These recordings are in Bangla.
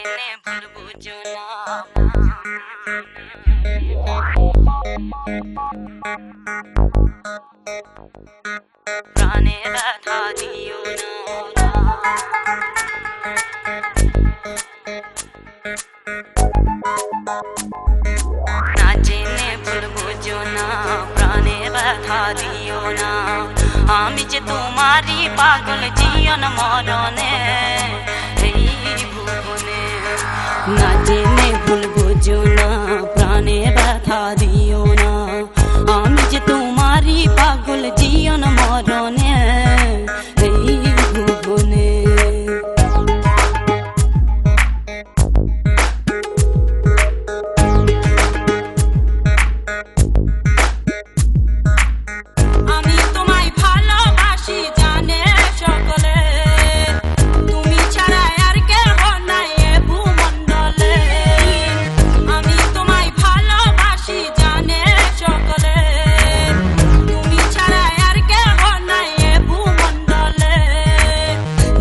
জেনে ভুল বুঝো না প্রাণে ব্যথা দিও না না জেনে ভুল বুঝো না প্রাণে ব্যথা দিও না আমি যে তোমারই পাগল জীবন মরণে এই ভুবনে না জেনে ভুল বুঝো না প্রাণে ব্যথা দিও না আমি যে তোমারই পাগল জীবন মরণে এই ভুবনে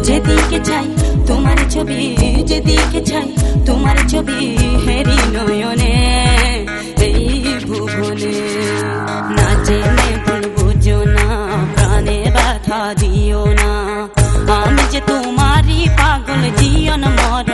যেদিকে চাই তোমার ছবি যেদিকে চাই তোমার ছবি হেরি নয়নে এই ভুবনে না জেনে ভুল বুঝো না প্রাণে ব্যথা দিও না আমি যে তোমারই পাগল জীবন মর